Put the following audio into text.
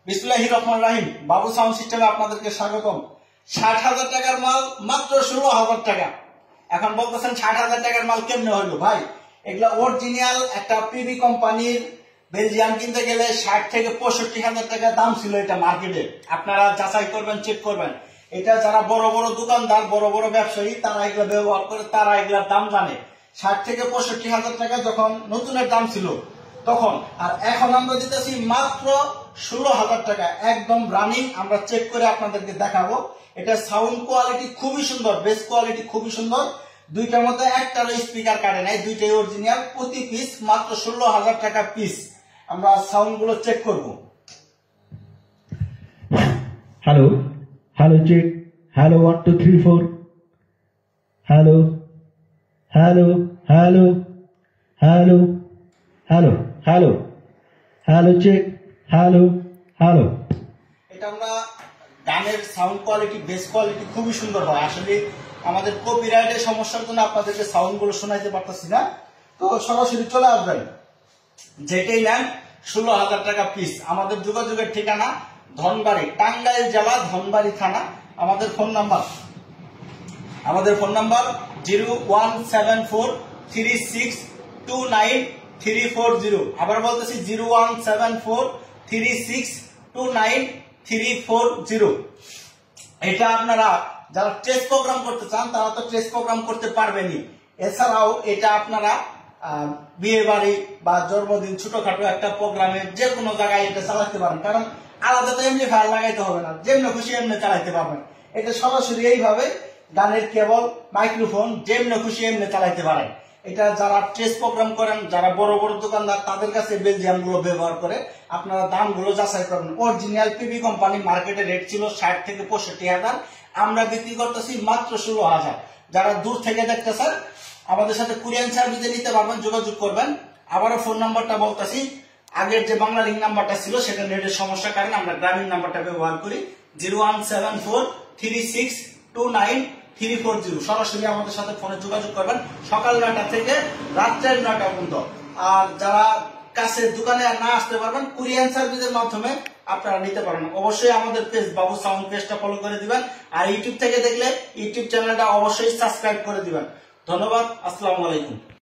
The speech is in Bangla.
বিসমিল্লাহির রহমানির রহিম। বাবু সাউন্ড সিস্টেমে আপনাদেরকে স্বাগতম। ৬০,০০০ টাকার মাল মাত্র ১৬,০০০ টাকা। এখন বলতেছেন ৬০,০০০ টাকার মাল কেমনে হইলো ভাই? এগুলা অরিজিনাল একটা পিবি কোম্পানির বেলজিয়াম কিনতে গেলে ৬০ থেকে ৬৫,০০০ টাকা দাম ছিল এটা মার্কেটে। আপনারা যাচাই করবেন, চেক করবেন। এটা যারা বড় বড় দোকানদার, বড় বড় ব্যবসায়ী, তারা এগুলা ব্যবহার করে, তারা এগুলার দাম জানে। ৬০ থেকে ৬৫,০০০ টাকা যখন নতুনের দাম ছিল তখন, আর এখন আমরা দিতেছি মাত্র ১৬,০০০ টাকা, একদম রানিং। আমরা চেক করে আপনাদেরকে দেখাবো। এটা সাউন্ড কোয়ালিটি খুবই সুন্দর, বেস কোয়ালিটি খুবই সুন্দর। দুইটার মধ্যে একটারও স্পিকার কাটে নাই, দুইটাই অরিজিনাল। প্রতি পিস মাত্র ১৬,০০০ টাকা পিস। আমরা সাউন্ড গুলো চেক করব। Hello hello check, hello 1 2 3 4, hello hello hello hello hello hello hello check, hello hello. এটা আমরা গানের সাউন্ড কোয়ালিটি, বেস কোয়ালিটি খুবই সুন্দর হয়। আসলে আমাদের কপিরাইটের সমস্যার জন্য আপনাদেরকে সাউন্ড গুলো শোনাইতে পারতেছি না, তো সরাসরি চলে আসবেন। যেটাই নেন ১৬,০০০ টাকা পিস। আমাদের যোগাযোগের ঠিকানা ধনবাড়ি, টাঙ্গাইল জেলা, ধনবাড়ি থানা। আমাদের ফোন নাম্বার 01743629340। আবার বলতেছি 01743629340। এটা আপনারা যারা টেস্ট প্রোগ্রাম করতে চান তারা তো টেস্ট প্রোগ্রাম করতে পারবেনই। এছাড়াও এটা আপনারা বিয়ে বাড়ি বা জন্মদিন, ছোটখাটো একটা প্রোগ্রামে যে কোনো জায়গায় এটা চালাতে পারেন। কারণ আলাদা তো এমনি ফায়ার লাগাইতে হবে না, যেমনি খুশি এমনি চালাইতে পারবেন। এটা সরাসরি এইভাবে গানের কেবল, মাইক্রোফোন, যেমনি খুশি এমনি চালাইতে পারেন। এটা যারা টেস্ট প্রোগ্রাম করেন, যারা বড় বড় দোকানদার, তাদের কাছে বেলজিয়াম গুলো ব্যবহার করে আপনারা দামগুলো যাচাই করবেন। অরিজিনাল পিবি কোম্পানি মার্কেটে রেট ছিল ৬০ থেকে ৬৫,০০০, আমরা বিক্রি করতেছি মাত্র ১৬,০০০। যারা দূর থেকে দেখতেছেন আমাদের সাথে কুরিয়ান সার্ভিসে নিতে পারবেন, যোগাযোগ করবেন। আবারও ফোন নাম্বারটা বলতেছি, আগের যে বাংলা লিঙ্ক নাম্বারটা ছিল সেটা নেটের সমস্যার কারণে আমরা গ্রামীণ নাম্বারটা ব্যবহার করি। 01743629340। সরাসরি আমাদের সাথে ফোনে যোগাযোগ করবেন সকাল ৯টা থেকে রাত্রের ৯টা পর্যন্ত। আর যারা কাছে দোকানে না আসতে পারবেন, কুরিয়ান সার্ভিসের মাধ্যমে আপনারা নিতে পারেন। অবশ্যই আমাদের পেজ বাবু সাউন্ড পেজটা ফলো করে দিবেন। আর ইউটিউব থেকে দেখলে ইউটিউব চ্যানেলটা অবশ্যই সাবস্ক্রাইব করে দিবেন। ধন্যবাদ। আসসালামু আলাইকুম।